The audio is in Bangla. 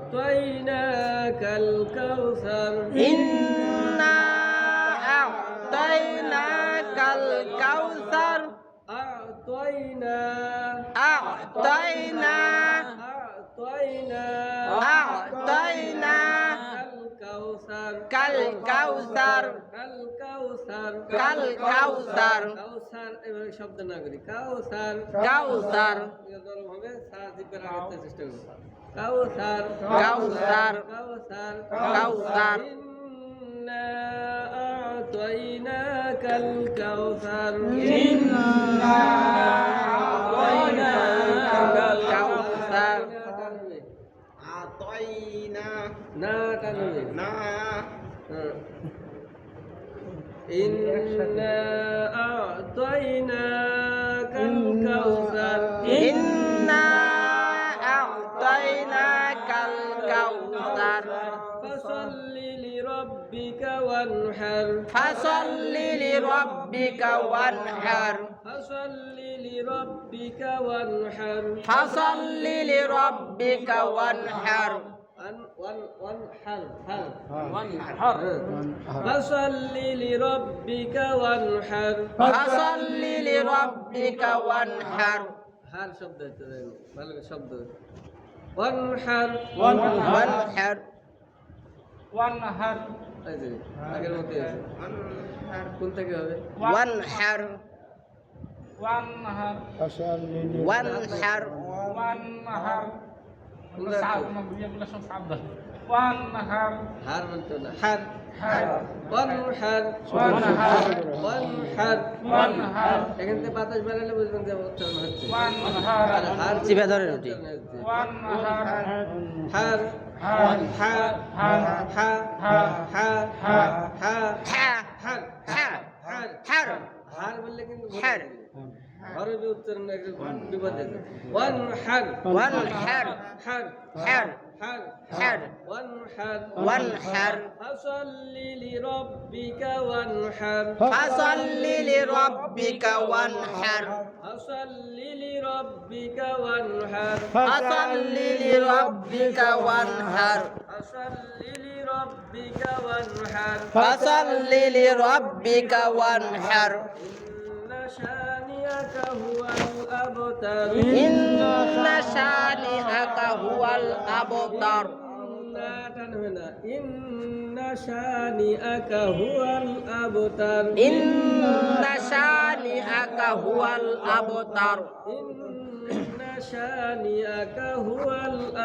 أعطيناك الكوثر إنا أعطيناك الكوثر أعطينا أعطينا أعطينا الكوثر كالكوثر الكوثر كالكوثر কাউসার এভাবে শব্দ না করি কাউসার কাউসার হবে সাজিবের আগে চেষ্টা করব কাউসার কাউসার কাউসার কাউসার ইন্না আ'তাইনাকাল কাউসার ইন্না আ'তাইনাকাল কাউসার আতাইনা না টানবে না إنا أعطيناك الكوثر إنا أعطيناك الكوثر فصل لربك وانحر فصل لربك وانحر فصل لربك وانحر فصل لربك وانحر فصل لربك وانحر فصل لربك وانحر হার শব্দ ভালো শব্দ ওয়ানহার وانحر ওয়ানহার এই যে আগের মতো আছে কোন থেকে হবে وانحر ওয়ানহার وانحر ওয়ানহার কোন সাব এগুলো সব শব্দ ওয়ানহার হার বলতো না হার ওয়ানহার ওয়ানহার ওয়ানহার ওয়ানহার এখান থেকে বাতাস বেরালে বুঝবেন যে উচ্চারণ হচ্ছে ওয়ানহার আর হার চিপে ধরে রুটি। ওয়ানহার হার হার হা হার হা হার হা হার হা হা হার হা হার হার হার বললে কিন্তু হার। হরফে উচ্চারণ একটু বিপদ আছে ওয়ানহার وانحر হার حر হার حر وانحر وانحر فصل لربك وانحر فصل لربك وانحر فصل لربك وانحر فصل لربك وانحر فصل لربك وانحر فصل لربك وانحر إن شانئك هو الأبتر إن شانئك هو الأبتر إن شانئك هو الأبتر إن شانئك هو الأبتر إن شانئك هو الأبتر